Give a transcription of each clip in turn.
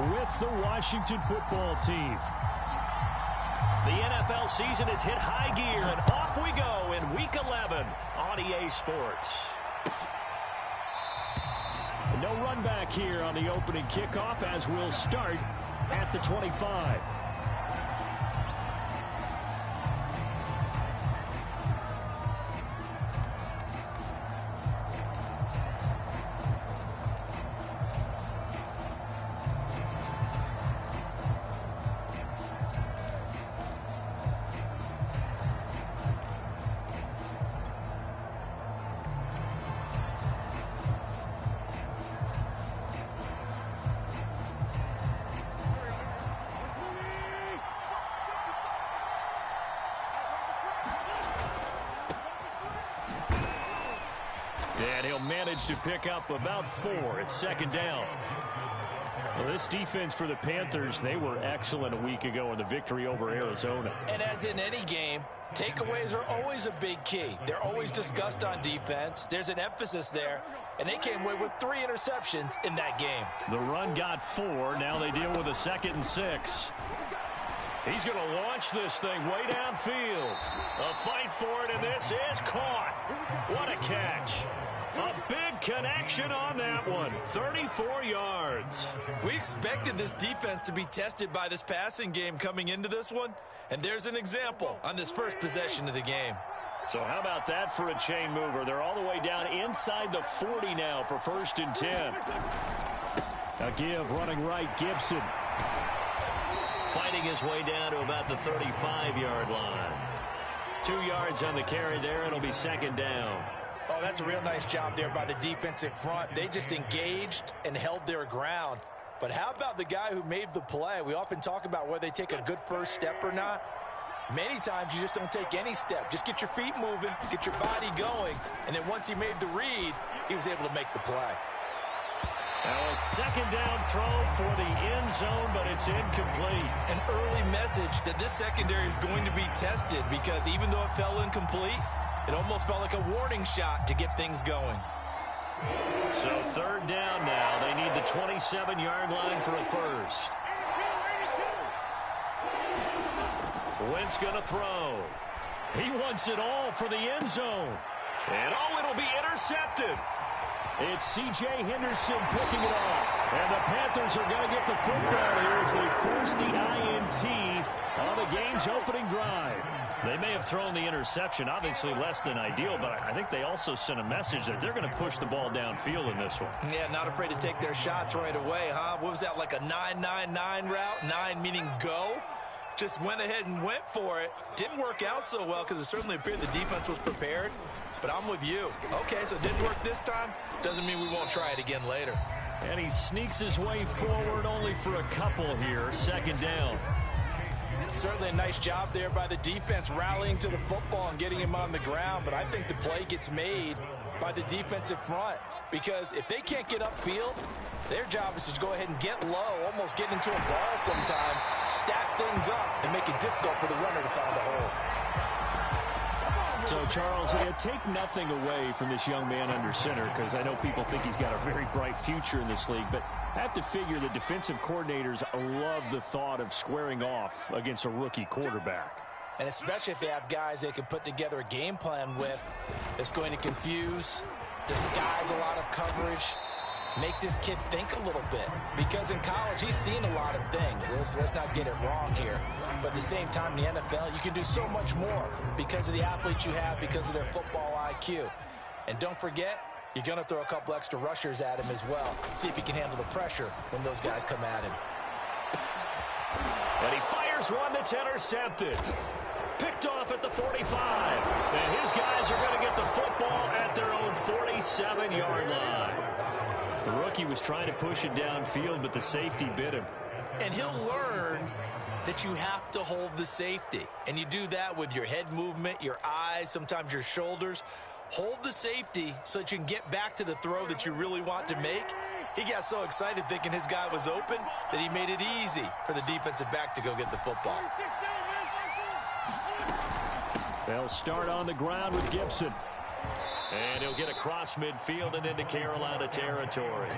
with the Washington football team. The NFL season has hit high gear, and off we go in Week 11 on EA Sports. No run back here on the opening kickoff as we'll start at the 25. And he'll manage to pick up about 4 at second down. Well, this defense for the Panthers, they were excellent a week ago in the victory over Arizona. And as in any game, takeaways are always a big key. They're always discussed on defense. There's an emphasis there, and they came away with 3 interceptions in that game. The run got 4. Now they deal with a 2nd and 6. He's going to launch this thing way downfield. A fight for it, and this is caught. What a catch. A big connection on that one. 34 yards. We expected this defense to be tested by this passing game coming into this one, and there's an example on this first possession of the game. So how about that for a chain mover? They're all the way down inside the 40 now for 1st and 10. A give running right, Gibson. Fighting his way down to about the 35-yard line. 2 yards on the carry there. It'll be 2nd down. Oh, that's a real nice job there by the defensive front. They just engaged and held their ground. But how about the guy who made the play? We often talk about whether they take a good first step or not. Many times you just don't take any step. Just get your feet moving, get your body going, and then once he made the read, he was able to make the play. Now a 2nd down throw for the end zone, but it's incomplete. An early message that this secondary is going to be tested because even though it fell incomplete, it almost felt like a warning shot to get things going. So 3rd down now. They need the 27-yard line for a first. Wentz going to throw. He wants it all for the end zone. And it'll be intercepted. It's C.J. Henderson picking it off. And the Panthers are going to get the football here as they force the INT on the game's opening drive. They may have thrown the interception, obviously less than ideal, but I think they also sent a message that they're going to push the ball downfield in this one. Yeah, not afraid to take their shots right away, huh? What was that, like a 9-9-9 route? 9 meaning go? Just went ahead and went for it. Didn't work out so well because it certainly appeared the defense was prepared. But I'm with you. Okay, so it didn't work this time. Doesn't mean we won't try it again later. And he sneaks his way forward only for a couple here. 2nd down. Certainly a nice job there by the defense rallying to the football and getting him on the ground. But I think the play gets made by the defensive front. Because if they can't get upfield, their job is to go ahead and get low, almost get into a ball sometimes, stack things up, and make it difficult for the runner to find a hole. So, Charles, take nothing away from this young man under center because I know people think he's got a very bright future in this league, but I have to figure the defensive coordinators love the thought of squaring off against a rookie quarterback. And especially if they have guys they can put together a game plan with that's going to confuse, disguise a lot of coverage, make this kid think a little bit. Because in college, he's seen a lot of things. Let's not get it wrong here. But at the same time, in the NFL, you can do so much more because of the athletes you have, because of their football IQ. And don't forget, you're going to throw a couple extra rushers at him as well. See if he can handle the pressure when those guys come at him. And he fires one that's intercepted. Picked off at the 45. And his guys are going to get the football at their own 47-yard line. The rookie was trying to push it downfield, but the safety bit him. And he'll learn that you have to hold the safety. And you do that with your head movement, your eyes, sometimes your shoulders. Hold the safety so that you can get back to the throw that you really want to make. He got so excited thinking his guy was open that he made it easy for the defensive back to go get the football. They'll start on the ground with Gibson. And he'll get across midfield and into Carolina territory.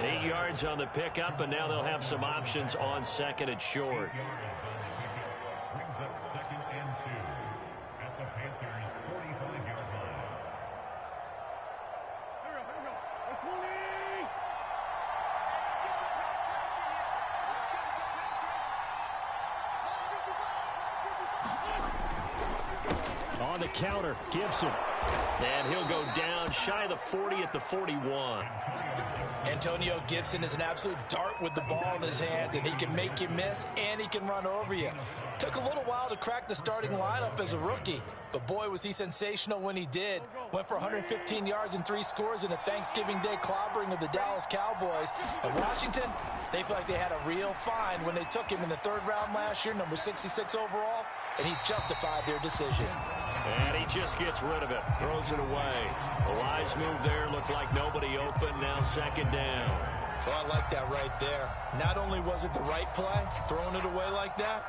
8 yards on the pickup, and now they'll have some options on second and short. Brings up 2nd and 2 at the Panthers' 45-yard line. On the counter, Gibson. And he'll go down shy of the 40 at the 41. Antonio Gibson is an absolute dart with the ball in his hands, and he can make you miss, and he can run over you. Took a little while to crack the starting lineup as a rookie, but boy, was he sensational when he did. Went for 115 yards and 3 scores in a Thanksgiving Day clobbering of the Dallas Cowboys. And Washington, they feel like they had a real find when they took him in the 3rd round last year, number 66 overall, and he justified their decision. And he just gets rid of it, throws it away. A wise move there, looked like nobody open, now 2nd down. Well, I like that right there. Not only was it the right play, throwing it away like that,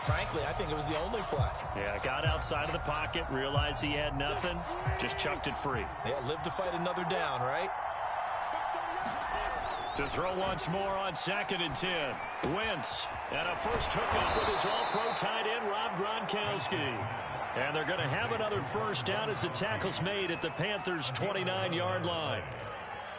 frankly, I think it was the only play. Yeah, got outside of the pocket, realized he had nothing, just chucked it free. Yeah, live to fight another down, right? To throw once more on 2nd and 10. Wentz, and a first hookup with his all-pro tight end, Rob Gronkowski. And they're going to have another first down as the tackle's made at the Panthers' 29-yard line.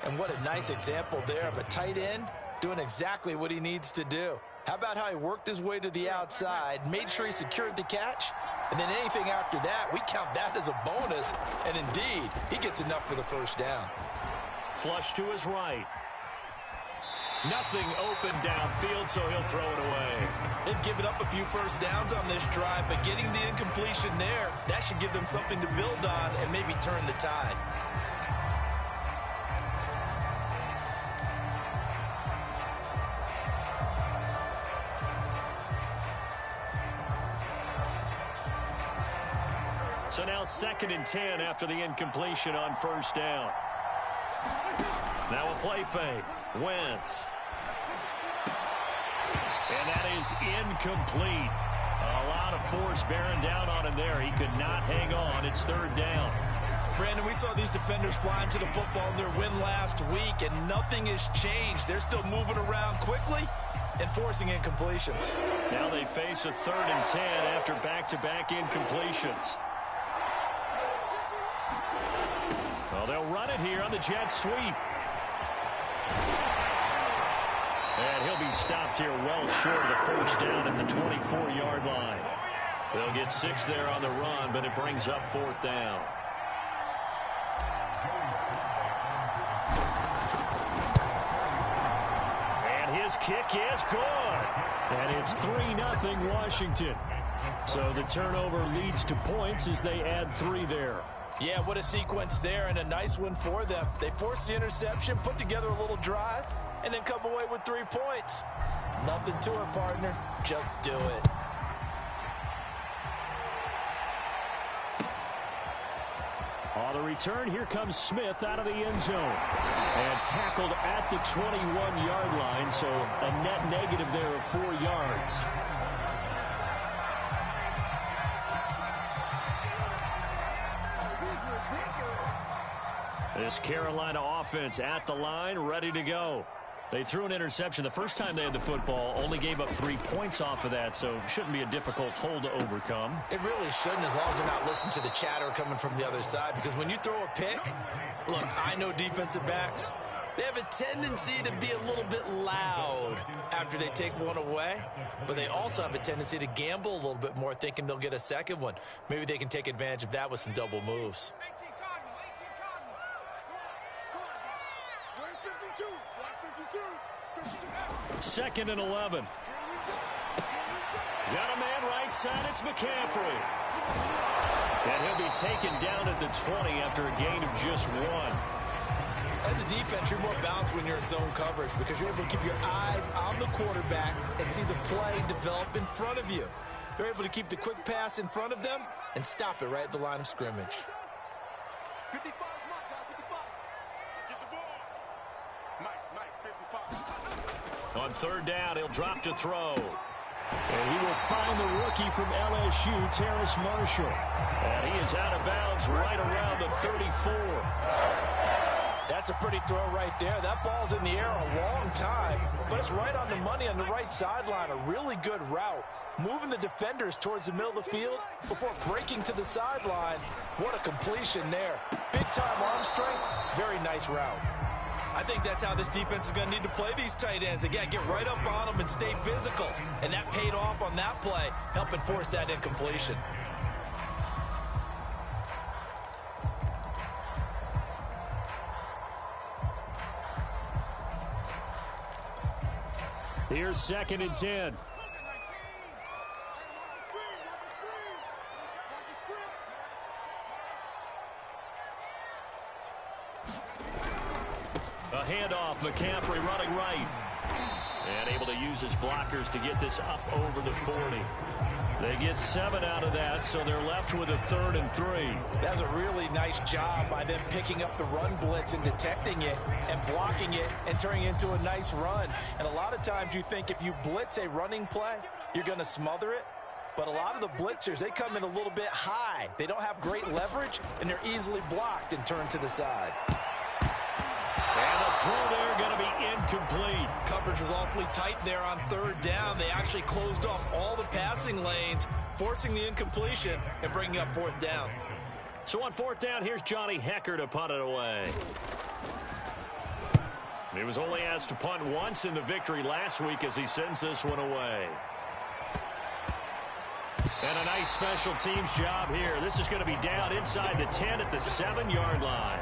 And what a nice example there of a tight end doing exactly what he needs to do. How about how he worked his way to the outside, made sure he secured the catch, and then anything after that, we count that as a bonus. And indeed, he gets enough for the first down. Flush to his right. Nothing open downfield, so he'll throw it away. They've given up a few first downs on this drive, but getting the incompletion there, that should give them something to build on and maybe turn the tide. So now 2nd and 10 after the incompletion on first down. Now a play fake. Wentz. And that is incomplete. A lot of force bearing down on him there. He could not hang on. It's 3rd down. Brandon, we saw these defenders flying to the football in their win last week, and nothing has changed. They're still moving around quickly and forcing incompletions. Now they face a 3rd and 10 after back-to-back incompletions. Well, they'll run it here on the jet sweep. And he'll be stopped here well short of the first down at the 24-yard line. They'll get 6 there on the run, but it brings up 4th down. And his kick is good. And it's 3-0 Washington. So the turnover leads to points as they add 3 there. Yeah, what a sequence there, and a nice one for them. They forced the interception, put together a little drive, and then come away with 3 points. Nothing to it, partner. Just do it. On the return, here comes Smith out of the end zone. And tackled at the 21-yard line, so a net negative there of 4 yards. This Carolina offense at the line, ready to go. They threw an interception the first time they had the football, only gave up 3 points off of that, so shouldn't be a difficult hole to overcome. It really shouldn't, as long as they're not listening to the chatter coming from the other side, because when you throw a pick, look, I know defensive backs, they have a tendency to be a little bit loud after they take one away, but they also have a tendency to gamble a little bit more, thinking they'll get a second one. Maybe they can take advantage of that with some double moves. 2nd and 11. Got a man right side. It's McCaffrey. And he'll be taken down at the 20 after a gain of just 1. As a defense, you're more balanced when you're in zone coverage because you're able to keep your eyes on the quarterback and see the play develop in front of you. They're able to keep the quick pass in front of them and stop it right at the line of scrimmage. 55, Mike, 55. Get the ball. Mike, 55. On 3rd down, he'll drop to throw. And he will find the rookie from LSU, Terrace Marshall. And he is out of bounds right around the 34. That's a pretty throw right there. That ball's in the air a long time, but it's right on the money on the right sideline. A really good route. Moving the defenders towards the middle of the field before breaking to the sideline. What a completion there. Big-time arm strength. Very nice route. I think that's how this defense is going to need to play these tight ends. Again, get right up on them and stay physical. And that paid off on that play, helping force that incompletion. Here's 2nd and 10. A handoff, McCaffrey running right. And able to use his blockers to get this up over the 40. They get 7 out of that, so they're left with a 3rd and 3. That's a really nice job by them picking up the run blitz and detecting it and blocking it and turning it into a nice run. And a lot of times you think if you blitz a running play, you're going to smother it. But a lot of the blitzers, they come in a little bit high. They don't have great leverage, and they're easily blocked and turned to the side. And the throw there going to be incomplete. Coverage was awfully tight there on 3rd down. They actually closed off all the passing lanes, forcing the incompletion and bringing up 4th down. So on 4th down, here's Johnny Hekker to punt it away. He was only asked to punt once in the victory last week as he sends this one away. And a nice special teams job here. This is going to be down inside the 10 at the 7-yard line.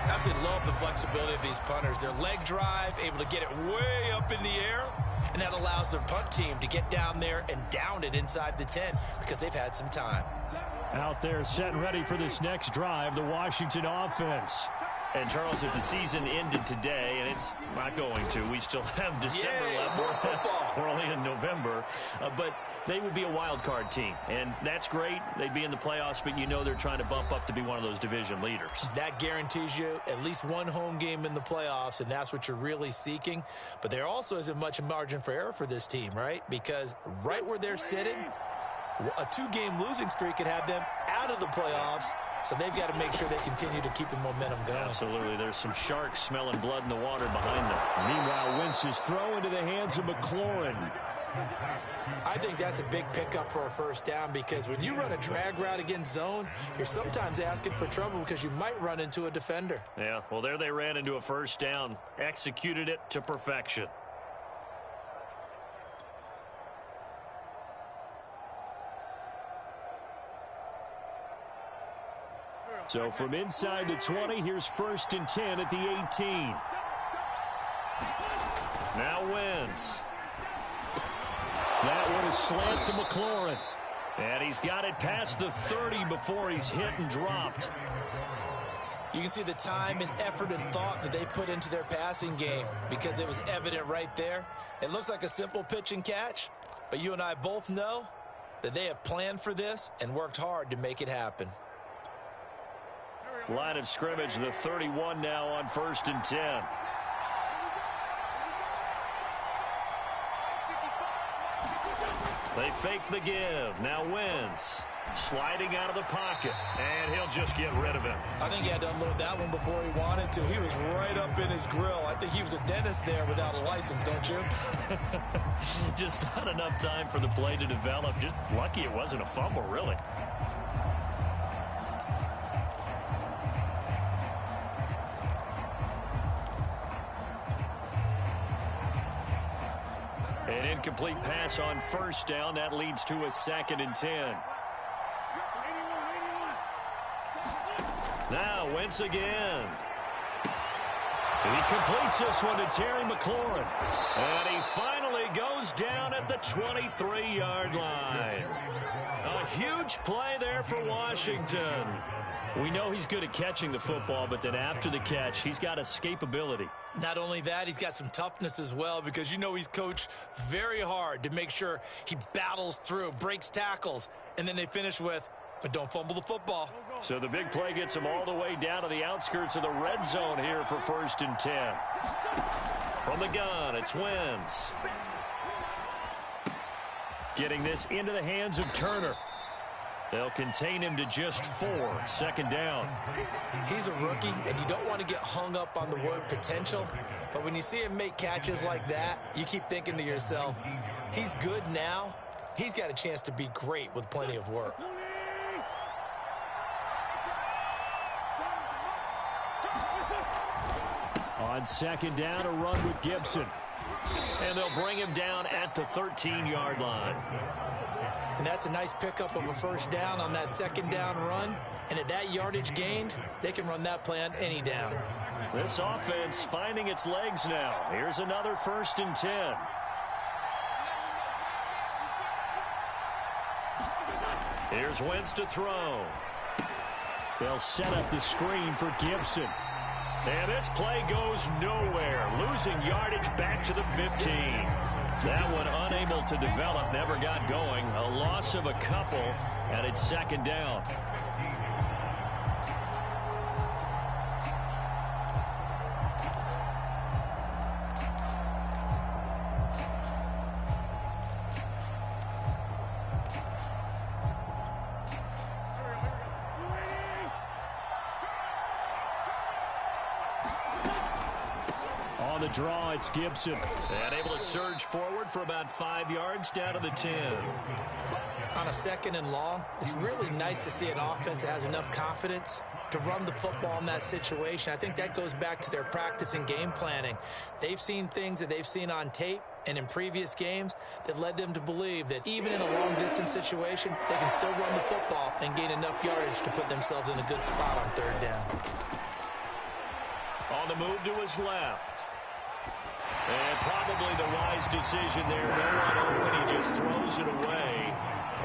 Absolutely love the flexibility of these punters. Their leg drive, able to get it way up in the air, and that allows their punt team to get down there and down it inside the 10 because they've had some time. Out there set and ready for this next drive, the Washington offense. And, Charles, if the season ended today, and it's not going to, we still have December left. More football. We're only in November. But they would be a wild card team, and that's great. They'd be in the playoffs, but you know they're trying to bump up to be one of those division leaders. That guarantees you at least one home game in the playoffs, and that's what you're really seeking. But there also isn't much margin for error for this team, right? Because right where they're sitting, a 2-game losing streak could have them out of the playoffs. So they've got to make sure they continue to keep the momentum going. Absolutely. There's some sharks smelling blood in the water behind them. Meanwhile, Wentz's throw into the hands of McLaurin. I think that's a big pickup for a 1st down because when you run a drag route against zone, you're sometimes asking for trouble because you might run into a defender. Yeah, well, there they ran into a 1st down. Executed it to perfection. So from inside the 20, here's 1st and 10 at the 18. Now Wentz. That one is slant to McLaurin. And he's got it past the 30 before he's hit and dropped. You can see the time and effort and thought that they put into their passing game because it was evident right there. It looks like a simple pitch and catch, but you and I both know that they have planned for this and worked hard to make it happen. Line of scrimmage, the 31 now on 1st and 10. They fake the give. Now Wentz sliding out of the pocket, and he'll just get rid of it. I think he had to unload that one before he wanted to. He was right up in his grill. I think he was a dentist there without a license, don't you? Just not enough time for the play to develop. Just lucky it wasn't a fumble, really. An incomplete pass on 1st down. That leads to a 2nd and 10. Now Wentz again. He completes this one to Terry McLaurin. And he finally goes down at the 23-yard line. A huge play there for Washington. We know he's good at catching the football, but then after the catch, he's got escapability. Not only that, he's got some toughness as well because you know he's coached very hard to make sure he battles through, breaks tackles, and then they finish with, but don't fumble the football. So the big play gets him all the way down to the outskirts of the red zone here for 1st and 10. From the gun, it's Wentz. Getting this into the hands of Turner. They'll contain him to just 4. Second down. He's a rookie, and you don't want to get hung up on the word potential. But when you see him make catches like that, you keep thinking to yourself, he's good now. He's got a chance to be great with plenty of work. On second down, a run with Gibson. And they'll bring him down at the 13-yard line. And that's a nice pickup of a first down on that second down run. And at that yardage gained, they can run that play on any down. This offense finding its legs now. Here's another 1st and 10. Here's Wentz to throw. They'll set up the screen for Gibson. And this play goes nowhere. Losing yardage back to the 15. That one unable to develop, never got going. A loss of a couple, and it's second down. On the draw, it's Gibson. And able to surge forward for about 5 yards down to the 10. On a second and long, it's really nice to see an offense that has enough confidence to run the football in that situation. I think that goes back to their practice and game planning. They've seen things that they've seen on tape and in previous games that led them to believe that even in a long-distance situation, they can still run the football and gain enough yardage to put themselves in a good spot on third down. On the move to his left. And probably the wise decision there. No one open. He just throws it away.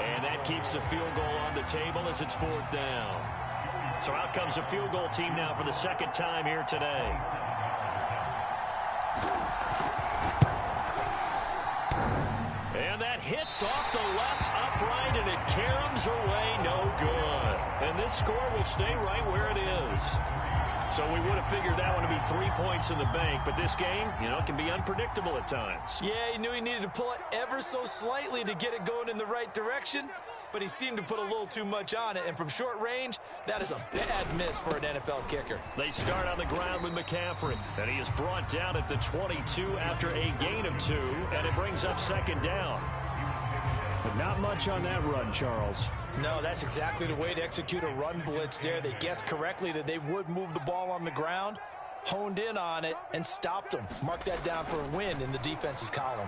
And that keeps the field goal on the table as it's 4th down. So out comes a field goal team now for the second time here today. And that hits off the left upright, and it caroms away no good. And this score will stay right where it is. So we would have figured that one to be 3 points in the bank, but this game, can be unpredictable at times. Yeah, he knew he needed to pull it ever so slightly to get it going in the right direction, but he seemed to put a little too much on it, and from short range, that is a bad miss for an NFL kicker. They start on the ground with McCaffrey, and he is brought down at the 22 after a gain of 2, and it brings up second down. But not much on that run, Charles. No, that's exactly the way to execute a run blitz there. They guessed correctly that they would move the ball on the ground, honed in on it, and stopped them. Mark that down for a win in the defense's column.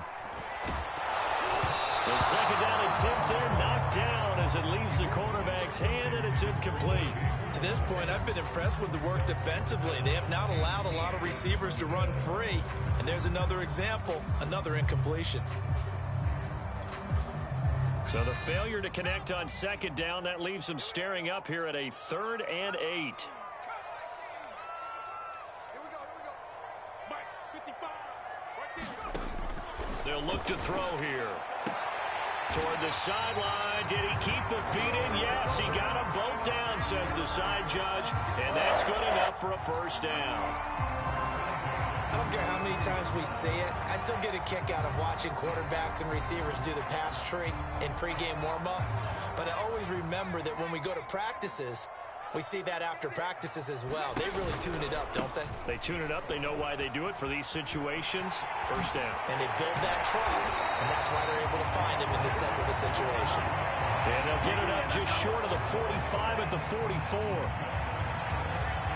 The second down attempt there knocked down as it leaves the quarterback's hand, and it's incomplete. To this point, I've been impressed with the work defensively. They have not allowed a lot of receivers to run free. And there's another example, another incompletion. So the failure to connect on second down, that leaves them staring up here at a 3rd and 8. Here we go. Mike, 55. Right there. They'll look to throw here. Toward the sideline. Did he keep the feet in? Yes, he got them both down, says the side judge. And that's good enough for a first down. I don't care how many times we see it. I still get a kick out of watching quarterbacks and receivers do the pass tree in pregame warm-up. But I always remember that when we go to practices, we see that after practices as well. They really tune it up, don't they? They tune it up. They know why they do it for these situations. First down. And they build that trust, and that's why they're able to find him in this type of a situation. And they'll get it up just short of the 45 at the 44.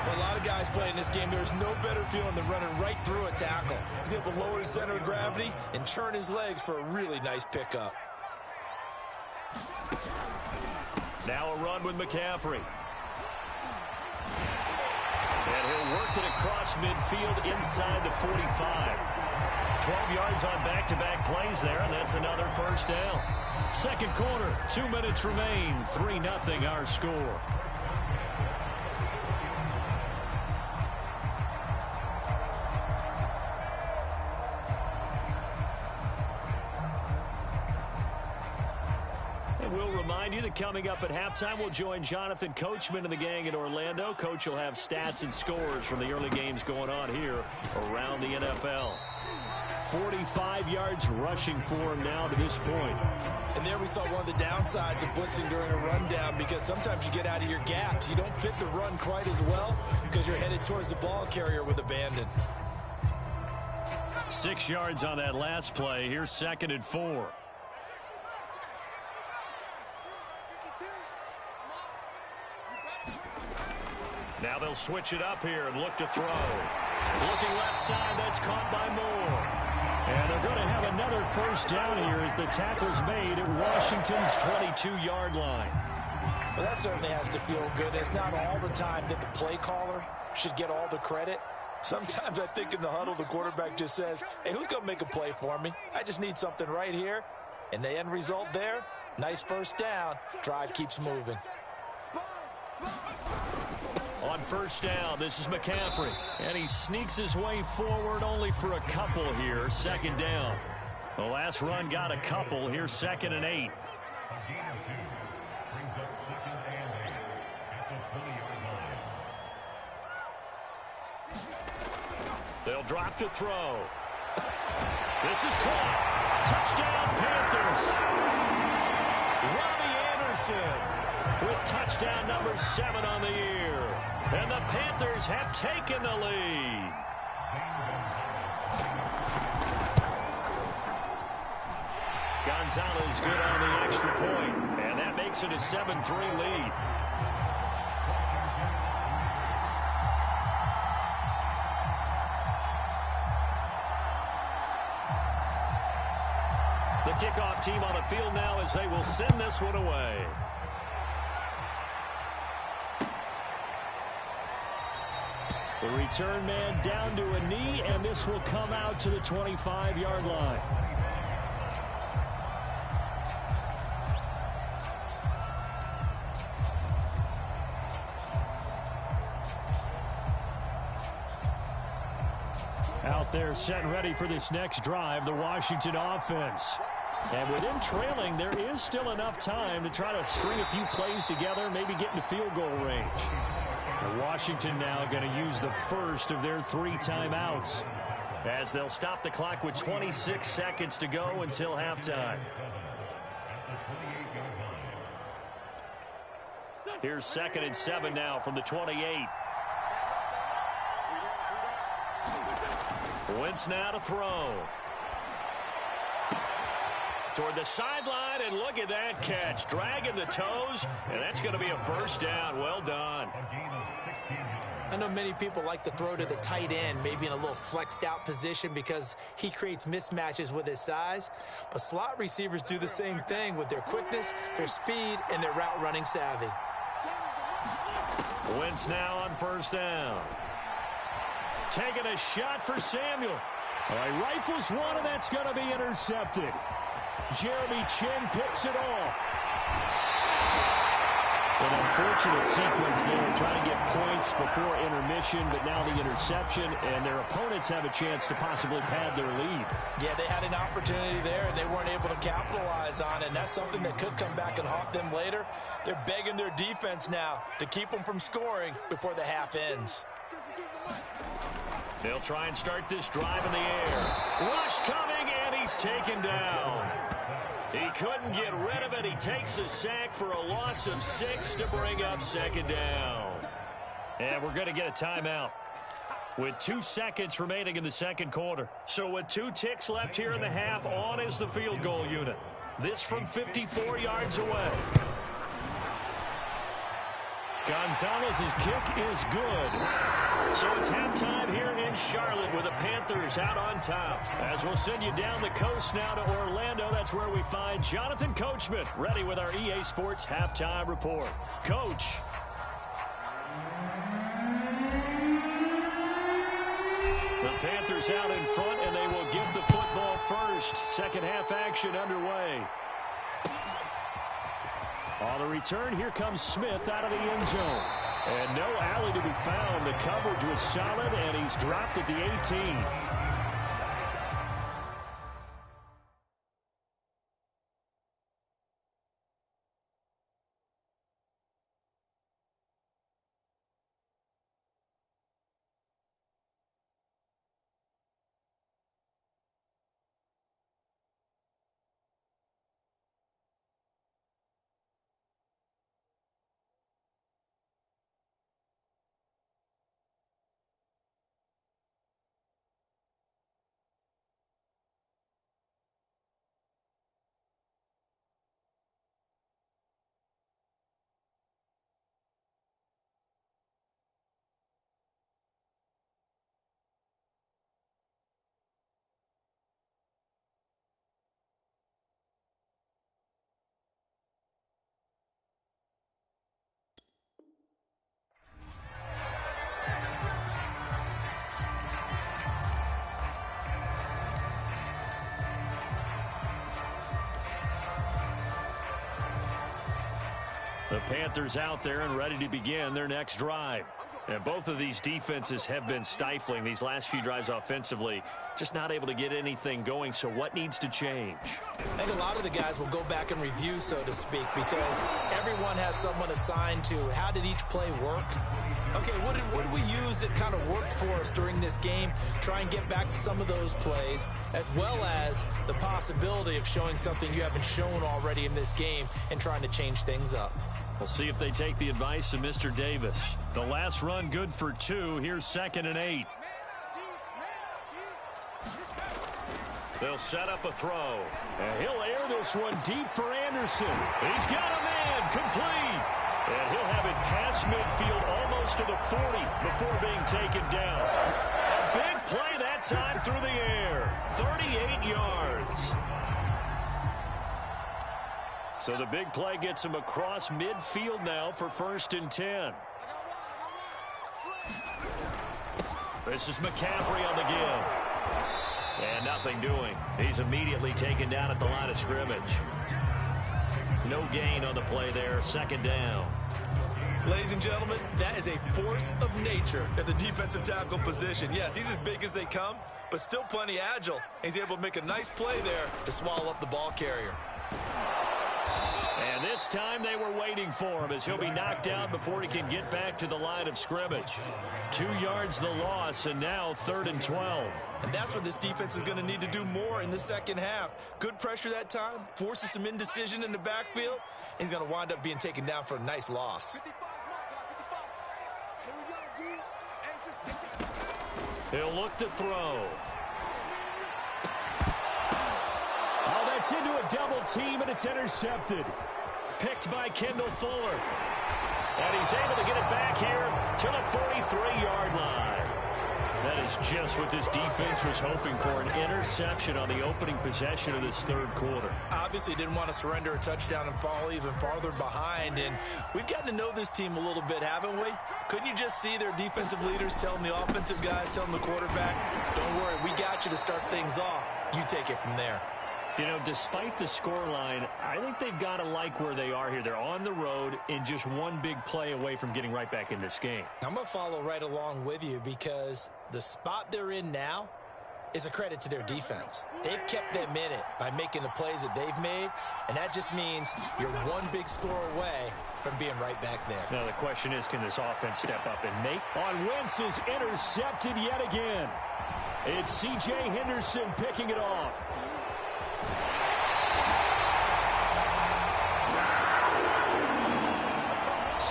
For a lot of guys playing this game, there's no better feeling than running right through a tackle. He's able to lower his center of gravity and churn his legs for a really nice pickup. Now a run with McCaffrey. And he'll work it across midfield inside the 45. 12 yards on back-to-back plays there, and that's another first down. Second quarter, 2 minutes remain, 3-0 our score. We'll remind you that coming up at halftime, we'll join Jonathan Coachman and the gang in Orlando. Coach will have stats and scores from the early games going on here around the NFL. 45 yards rushing for him now to this point. And there we saw one of the downsides of blitzing during a rundown, because sometimes you get out of your gaps. You don't fit the run quite as well because you're headed towards the ball carrier with abandon. 6 yards on that last play. Here's 2nd and 4. Now they'll switch it up here and look to throw. Looking left side, that's caught by Moore. And they're going to have another first down here as the tackle's made at Washington's 22-yard line. Well, that certainly has to feel good. It's not all the time that the play caller should get all the credit. Sometimes I think in the huddle, the quarterback just says, hey, who's going to make a play for me? I just need something right here. And the end result there, nice first down. Drive keeps moving. On first down, this is McCaffrey. And he sneaks his way forward only for a couple here. 2nd down. The last run got a couple. Here's 2nd and 8. A gain of 2 brings up 2nd and 8 at the 20-yard line. They'll drop to throw. This is caught. Touchdown, Panthers. Robbie Anderson with touchdown number 7 on the year. And the Panthers have taken the lead. Gonzalez good on the extra point, and that makes it a 7-3 lead. The kickoff team on the field now as they will send this one away. The return man down to a knee, and this will come out to the 25-yard line. Out there set and ready for this next drive, the Washington offense. And with them trailing, there is still enough time to try to string a few plays together, maybe get into field goal range. And Washington now going to use the first of their 3 timeouts as they'll stop the clock with 26 seconds to go until halftime. Here's 2nd and 7 now from the 28. Wentz now to throw. Toward the sideline, and look at that catch. Dragging the toes, and that's going to be a first down. Well done. I know many people like to throw to the tight end, maybe in a little flexed out position because he creates mismatches with his size. But slot receivers do the same thing with their quickness, their speed, and their route running savvy. Wentz now on first down. Taking a shot for Samuel. He rifles one, and that's going to be intercepted. Jeremy Chinn picks it off. An unfortunate sequence there, trying to get points before intermission, but now the interception, and their opponents have a chance to possibly pad their lead. Yeah, they had an opportunity there, and they weren't able to capitalize on it, and that's something that could come back and haunt them later. They're begging their defense now to keep them from scoring before the half ends. They'll try and start this drive in the air. Rush coming, and he's taken down. He couldn't get rid of it. He takes a sack for a loss of 6 to bring up 2nd down. And we're going to get a timeout with 2 seconds remaining in the 2nd quarter. So with 2 ticks left here in the half, on is the field goal unit. This from 54 yards away. Gonzalez's kick is good. So it's halftime here in Charlotte with the Panthers out on top. As we'll send you down the coast now to Orlando, that's where we find Jonathan Coachman ready with our EA Sports Halftime Report. Coach. The Panthers out in front, and they will get the football first. Second half action underway. On the return, here comes Smith out of the end zone. And no alley to be found. The coverage was solid, and he's dropped at the 18. The Panthers out there and ready to begin their next drive. And both of these defenses have been stifling these last few drives offensively. Just not able to get anything going. So what needs to change? I think a lot of the guys will go back and review, so to speak, because everyone has someone assigned to how did each play work. Okay, what did we use that kind of worked for us during this game? Try and get back to some of those plays, as well as the possibility of showing something you haven't shown already in this game and trying to change things up. We'll see if they take the advice of Mr. Davis. The last run good for 2. Here's 2nd and 8. They'll set up a throw. And he'll air this one deep for Anderson. He's got a man complete. And he'll have it past midfield almost to the 40 before being taken down. A big play that time through the air. 38 yards. So the big play gets him across midfield now for 1st and 10. This is McCaffrey on the give. And nothing doing. He's immediately taken down at the line of scrimmage. No gain on the play there. 2nd down. Ladies and gentlemen, that is a force of nature at the defensive tackle position. Yes, he's as big as they come, but still plenty agile. He's able to make a nice play there to swallow up the ball carrier. And this time they were waiting for him as he'll be knocked down before he can get back to the line of scrimmage. 2 yards the loss, and now 3rd and 12. And that's what this defense is going to need to do more in the second half. Good pressure that time, forces some indecision in the backfield. He's going to wind up being taken down for a nice loss. He'll look to throw. Oh, that's into a double team, and it's intercepted. Picked by Kendall Fuller. And he's able to get it back here to the 43-yard line. That is just what this defense was hoping for, an interception on the opening possession of this 3rd quarter. Obviously didn't want to surrender a touchdown and fall even farther behind, and we've gotten to know this team a little bit, haven't we? Couldn't you just see their defensive leaders telling the offensive guys, telling the quarterback, don't worry, we got you to start things off. You take it from there. You know, despite the scoreline, I think they've got to like where they are here. They're on the road and just one big play away from getting right back in this game. I'm going to follow right along with you because the spot they're in now is a credit to their defense. They've kept them in it by making the plays that they've made, and that just means you're one big score away from being right back there. Now, the question is, can this offense step up and make? On Wentz is intercepted yet again. It's C.J. Henderson picking it off.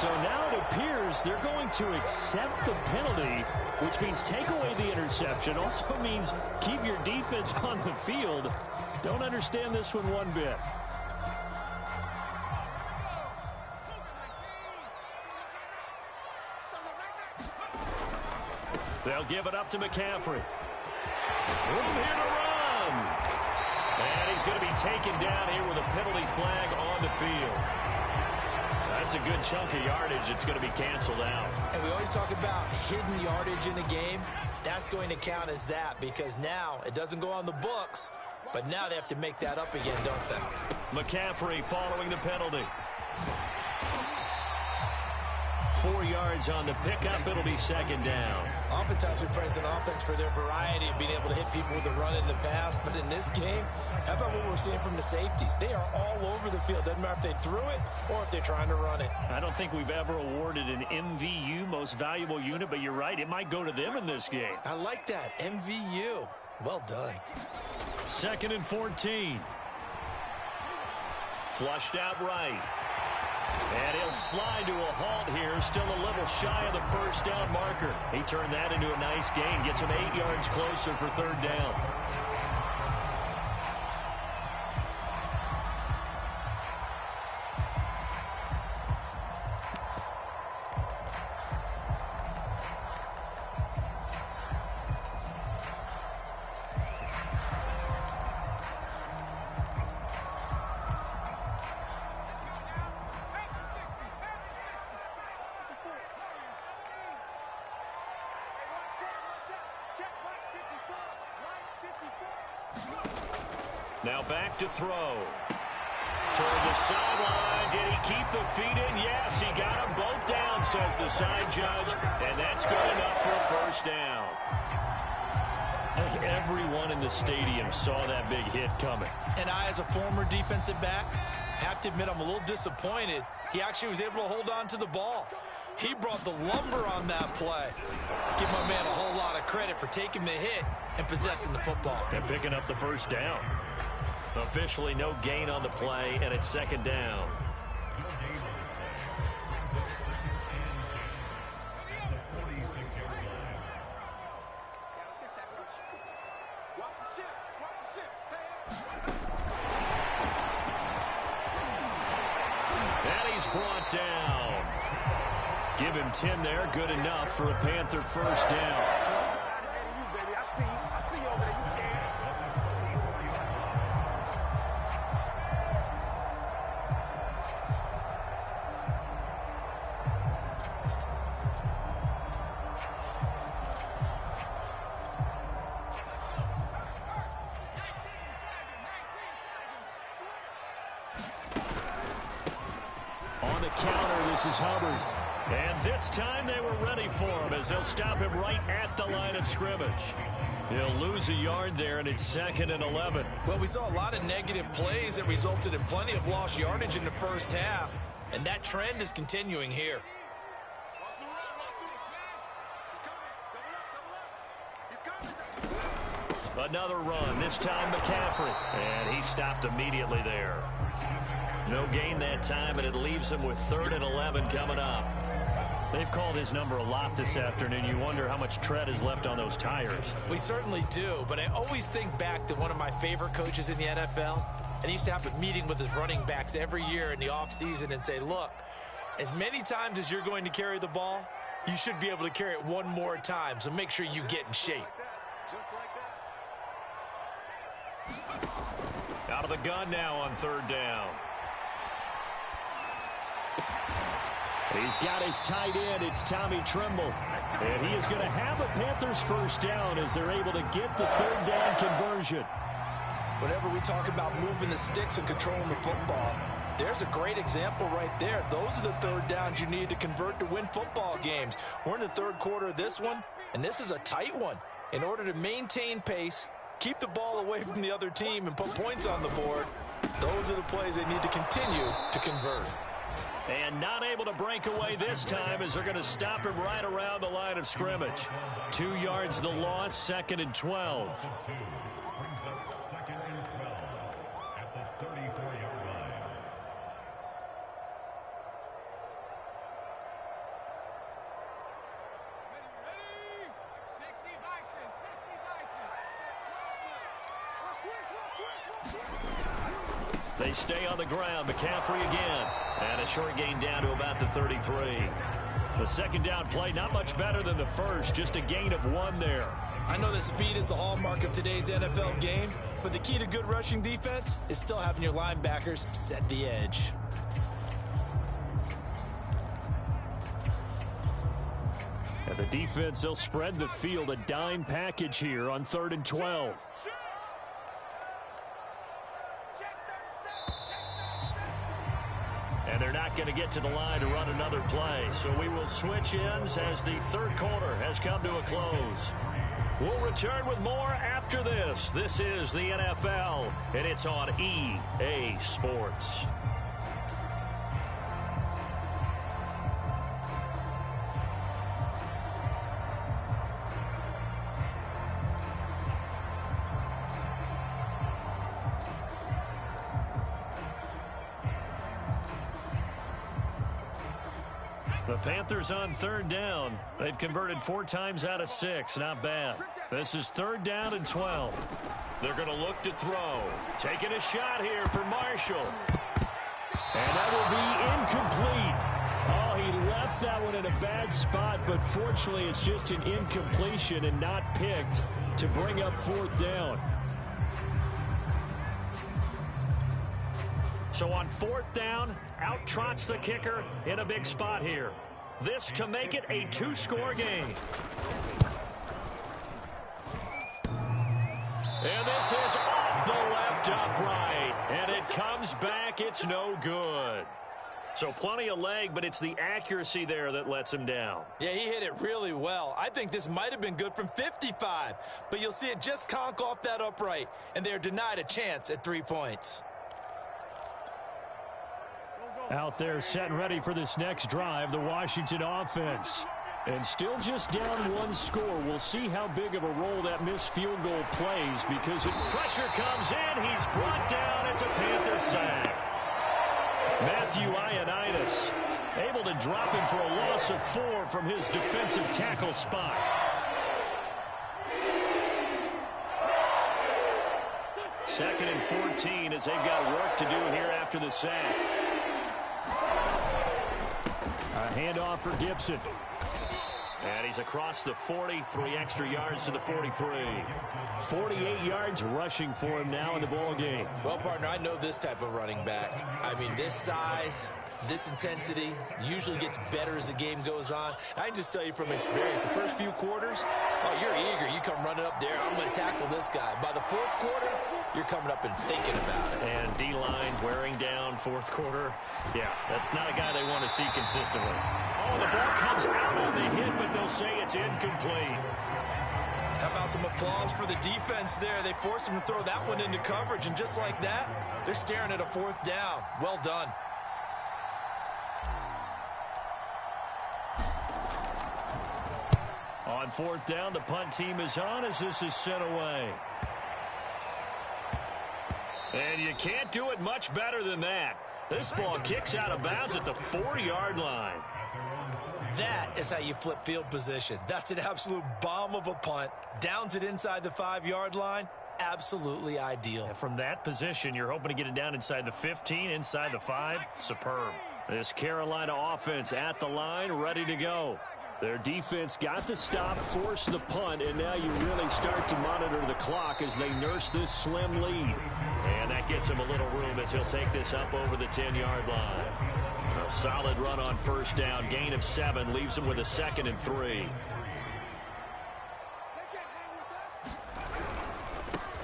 So now it appears they're going to accept the penalty, which means take away the interception. Also means keep your defense on the field. Don't understand this one bit. They'll give it up to McCaffrey. Room here to run. And he's going to be taken down here with a penalty flag on the field. That's a good chunk of yardage. It's going to be canceled out. And we always talk about hidden yardage in a game. That's going to count as that because now it doesn't go on the books, but now they have to make that up again, don't they? McCaffrey following the penalty. 4 yards on the pickup. It'll be 2nd down. Oftentimes we praise an offense for their variety of being able to hit people with the run in the pass, but in this game, how about what we're seeing from the safeties? They are all over the field. Doesn't matter if they threw it or if they're trying to run it. I don't think we've ever awarded an MVU, most valuable unit, but you're right. It might go to them in this game. I like that. MVU. Well done. 2nd and 14. Flushed out right. And he'll slide to a halt here. Still a little shy of the 1st down marker. He turned that into a nice gain. Gets him 8 yards closer for 3rd down. Now back to throw. toward the sideline. Did he keep the feet in? Yes, he got them both down, says the side judge. And that's good enough for a first down. I think everyone in the stadium saw that big hit coming. And I, as a former defensive back, have to admit I'm a little disappointed. He actually was able to hold on to the ball. He brought the lumber on that play. Give my man a whole lot of credit for taking the hit and possessing the football. And picking up the first down. Officially no gain on the play, and it's second down. And he's brought down. Give him 10 there, good enough for a Panther first down. On the counter, this is Hubbard. And this time they were ready for him as they'll stop him right at the line of scrimmage. He'll lose a yard there, and it's 2nd and 11. Well, we saw a lot of negative plays that resulted in plenty of lost yardage in the first half, and that trend is continuing here. Another run, this time McCaffrey. And he stopped immediately there. No gain that time, and it leaves him with 3rd and 11 coming up. They've called his number a lot this afternoon. You wonder how much tread is left on those tires. We certainly do, but I always think back to one of my favorite coaches in the NFL, and he used to have a meeting with his running backs every year in the offseason and say, look, as many times as you're going to carry the ball, you should be able to carry it one more time, so make sure you get in shape. Just like that. Out of the gun now on 3rd down. He's got his tight end. It's Tommy Tremble. And he is going to have a Panthers first down as they're able to get the 3rd down conversion. Whenever we talk about moving the sticks and controlling the football, there's a great example right there. Those are the 3rd downs you need to convert to win football games. We're in the 3rd quarter of this one, and this is a tight one. In order to maintain pace, keep the ball away from the other team, and put points on the board, those are the plays they need to continue to convert. And not able to break away this time as they're going to stop him right around the line of scrimmage. 2 yards the loss, 2nd and 12. Brings up 2nd and 12 at the 34-yard line. Ready? 60 Bison, 60 Bison. They stay on the ground. McCaffrey again. And a short gain down to about the 33. The 2nd down play, not much better than the first. Just a gain of 1 there. I know that speed is the hallmark of today's NFL game, but the key to good rushing defense is still having your linebackers set the edge. And the defense, they'll spread the field, a dime package here on 3rd and 12. And they're not going to get to the line to run another play. So we will switch ends as the 3rd quarter has come to a close. We'll return with more after this. This is the NFL, and it's on EA Sports. The Panthers on 3rd down. They've converted 4 times out of 6. Not bad. This is 3rd down and 12. They're going to look to throw. Taking a shot here for Marshall. And that will be incomplete. Oh, he left that one in a bad spot, but fortunately it's just an incompletion and not picked to bring up 4th down. So on 4th down, out trots the kicker in a big spot here. This to make it a 2-score game. And this is off the left upright, and it comes back. It's no good. So plenty of leg, but it's the accuracy there that lets him down. Yeah, he hit it really well. I think this might have been good from 55, but you'll see it just conk off that upright, and they're denied a chance at 3 points. Out there set and ready for this next drive, the Washington offense. And still just down one score. We'll see how big of a role that missed field goal plays because pressure comes in. He's brought down. It's a Panther sack. Matthew Ioannidis able to drop him for a loss of 4 from his defensive tackle spot. Second and 14 as they've got work to do here after the sack. a handoff for Gibson. And he's across the 40, 3 extra yards to the 43. 48 yards rushing for him now in the ball game. Well, partner, I know this type of running back. I mean, this size, this intensity usually gets better as the game goes on. I can just tell you from experience, the first few quarters, oh, you're eager. You come running up there, I'm going to tackle this guy. By the fourth quarter, you're coming up and thinking about it. And D-line wearing down fourth quarter. Yeah, that's not a guy they want to see consistently. Oh, the ball comes out on the hit, but they'll say it's incomplete. How about some applause for the defense there? They forced him to throw that one into coverage, and just like that, they're staring at a fourth down. Well done. On fourth down, the punt team is on as this is sent away. And you can't do it much better than that. This ball kicks out of bounds at the 4-yard line. That is how you flip field position. That's an absolute bomb of a punt. Downs it inside the 5-yard line. Absolutely ideal. And from that position, you're hoping to get it down inside the 15, inside the 5. Superb. This Carolina offense at the line, ready to go. Their defense got the stop, forced the punt, and now you really start to monitor the clock as they nurse this slim lead. And that gets him a little room as he'll take this up over the 10-yard line. A solid run on first down. Gain of 7 leaves him with a 2nd and 3.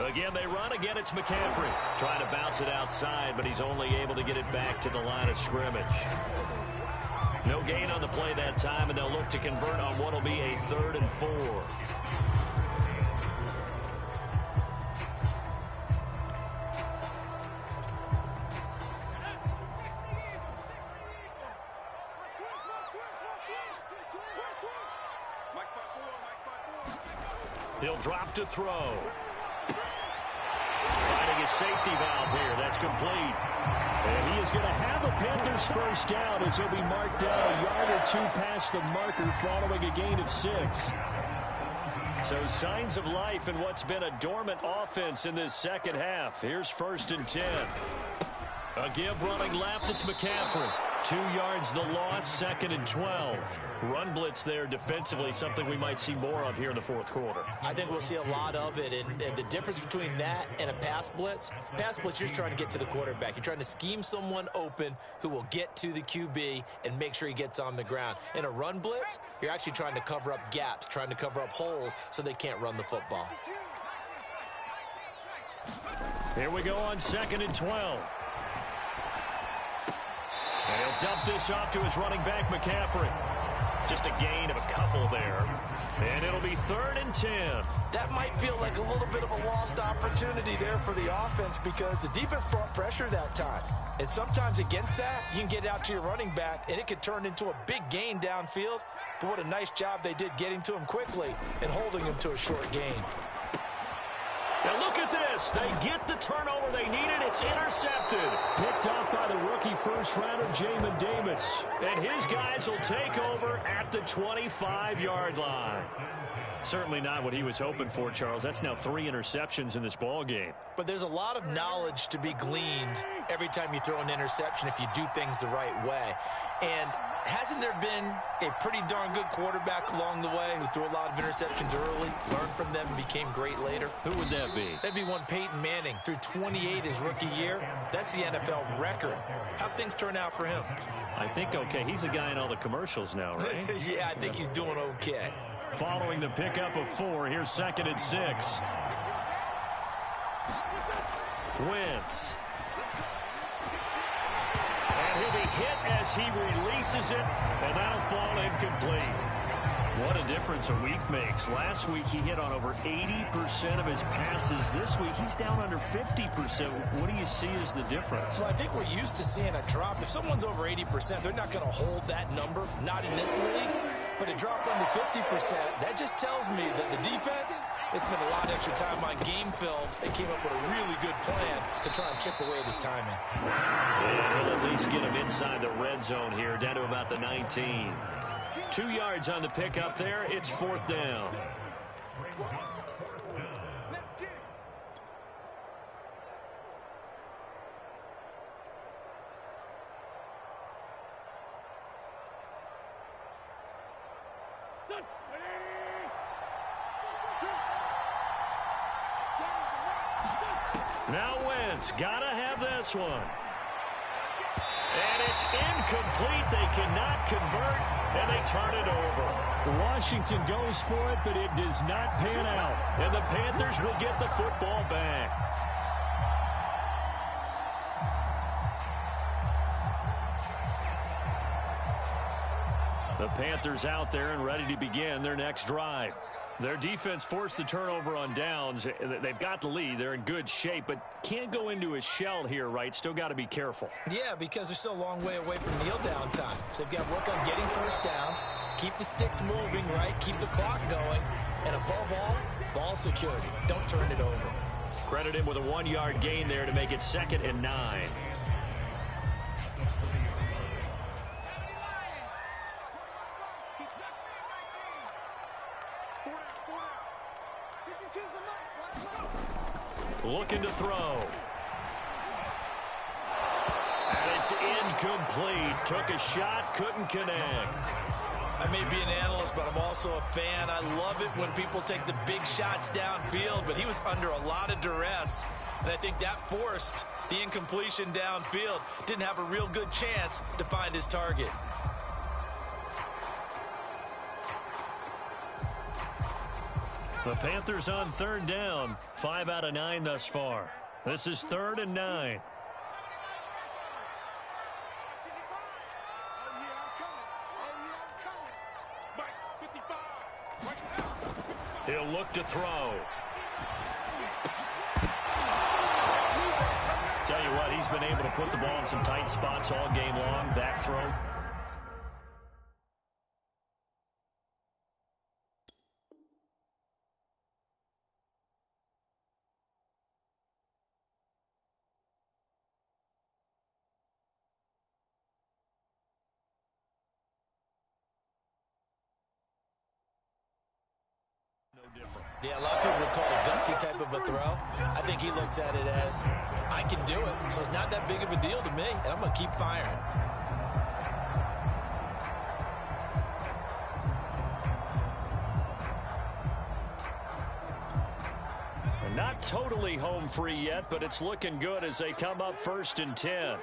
Again, they run. Again, it's McCaffrey. Trying to bounce it outside, but he's only able to get it back to the line of scrimmage. No gain on the play that time, and they'll look to convert on what will be a 3rd and 4. He'll drop to throw. Finding a safety valve here. That's complete. And he is going to have a Panthers first down as he'll be marked down a yard or 2 past the marker following a gain of 6. So signs of life in what's been a dormant offense in this second half. Here's 1st and 10. A give running left. It's McCaffrey. 2 yards the loss, 2nd and 12. Run blitz there defensively, something we might see more of here in the fourth quarter. I think we'll see a lot of it, and the difference between that and a pass blitz, you're just trying to get to the quarterback. You're trying to scheme someone open who will get to the QB and make sure he gets on the ground. In a run blitz, you're actually trying to cover up gaps, trying to cover up holes so they can't run the football. Here we go on 2nd and 12. And he'll dump this off to his running back, McCaffrey. Just a gain of a couple there. And it'll be 3rd and 10. That might feel like a little bit of a lost opportunity there for the offense because the defense brought pressure that time. And sometimes against that, you can get out to your running back, and it could turn into a big gain downfield. But what a nice job they did getting to him quickly and holding him to a short gain. Now look at this. They get the turnover they needed. It's intercepted. Picked off by the rookie first-rounder, Jamin Davis. And his guys will take over at the 25-yard line. Certainly not what he was hoping for, Charles. That's now 3 interceptions in this ball game. But there's a lot of knowledge to be gleaned every time you throw an interception if you do things the right way. And hasn't there been a pretty darn good quarterback along the way who threw a lot of interceptions early, learned from them, and became great later? Who would that be? That'd be one Peyton Manning. Threw 28 his rookie year. That's the NFL record. How'd things turn out for him? I think okay. He's the guy in all the commercials now, right? Yeah, I think he's doing okay. Following the pickup of 4, here's 2nd and 6. Wentz. And he'll be hit as he releases it, and that'll fall incomplete. What a difference a week makes. Last week he hit on over 80% of his passes. This week he's down under 50%. What do you see as the difference? Well, I think we're used to seeing a drop. If someone's over 80%, they're not going to hold that number, not in this league. But a drop under 50%, that just tells me that the defense has spent a lot of extra time on game films and came up with a really good plan to try and chip away at his timing. And we'll at least get him inside the red zone here, down to about the 19. 2 yards on the pickup there. It's 4th down. Now Wentz, gotta have this one. And it's incomplete. They cannot convert, and they turn it over. Washington goes for it, but it does not pan out. And the Panthers will get the football back. The Panthers out there and ready to begin their next drive. Their defense forced the turnover on downs. They've got the lead. They're in good shape, but can't go into a shell here, right? Still got to be careful. Yeah, because they're still a long way away from kneel down time. So they've got to work on getting first downs, keep the sticks moving, right? Keep the clock going. And above all, ball security. Don't turn it over. Credit him with a 1-yard gain there to make it 2nd and 9. Looking to throw. And it's incomplete. Took a shot, couldn't connect. I may be an analyst, but I'm also a fan. I love it when people take the big shots downfield, but he was under a lot of duress, and I think that forced the incompletion downfield. Didn't have a real good chance to find his target. The Panthers on 3rd down. 5 out of 9 thus far. This is 3rd and 9. He'll look to throw. Tell you what, he's been able to put the ball in some tight spots all game long. That throw. Yeah, a lot of people would call it a gutsy type of a throw. I think he looks at it as, I can do it, so it's not that big of a deal to me, and I'm going to keep firing. Not totally home free yet, but it's looking good as they come up 1st and 10.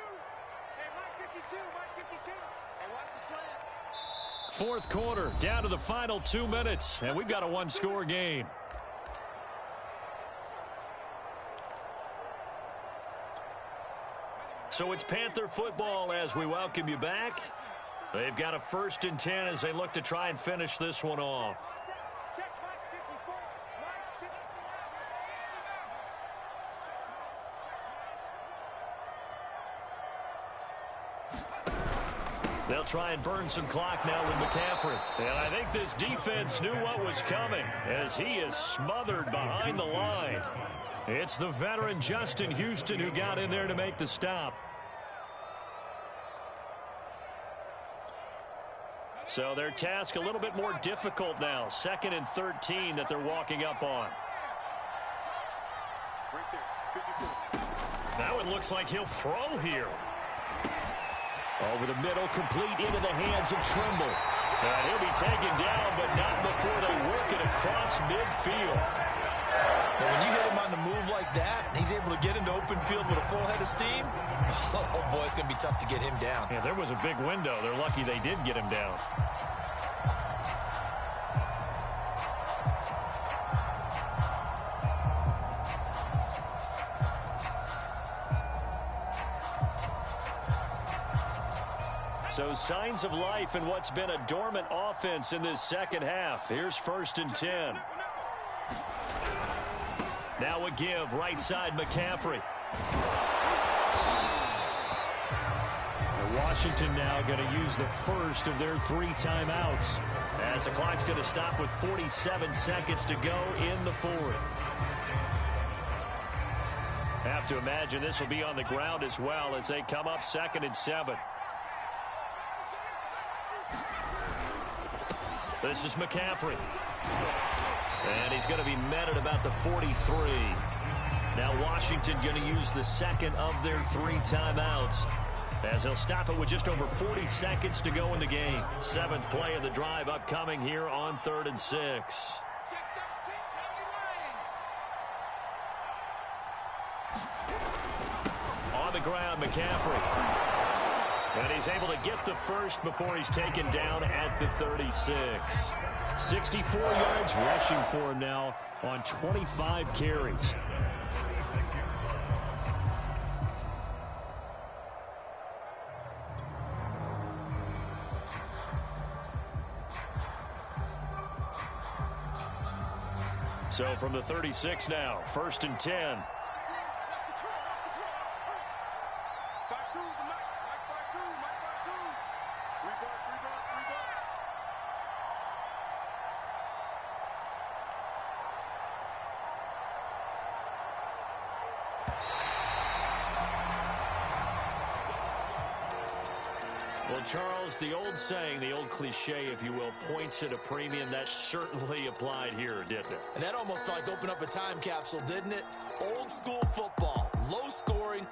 4th quarter, down to the final 2 minutes, and we've got a 1-score game. So it's Panther football as we welcome you back. They've got a 1st and 10 as they look to try and finish this one off. They'll try and burn some clock now with McCaffrey. And I think this defense knew what was coming as he is smothered behind the line. It's the veteran Justin Houston who got in there to make the stop. So their task a little bit more difficult now. 2nd and 13 that they're walking up on. That one looks like he'll throw here. Over the middle, complete into the hands of Trimble. And he'll be taken down, but not before they work it across midfield. But when you hit him on the move like that, and he's able to get into open field with a full head of steam, oh boy, it's going to be tough to get him down. Yeah, there was a big window. They're lucky they did get him down. So signs of life in what's been a dormant offense in this second half. Here's 1st and 10. Now a give, right side McCaffrey. Washington now going to use the first of their 3 timeouts, as the clock's going to stop with 47 seconds to go in the 4th. Have to imagine this will be on the ground as well as they come up 2nd and 7. This is McCaffrey. And he's going to be met at about the 43. Now Washington going to use the second of their 3 timeouts, as they'll stop it with just over 40 seconds to go in the game. 7th play of the drive upcoming here on 3rd and 6. On the ground, McCaffrey. And he's able to get the first before he's taken down at the 36. 64 yards rushing for him now on 25 carries. So from the 36 now, 1st and 10. Well, Charles, the old saying, the old cliche, if you will, points at a premium, that certainly applied here, didn't it? And that almost like opened up a time capsule, didn't it? Old school football, low scoring.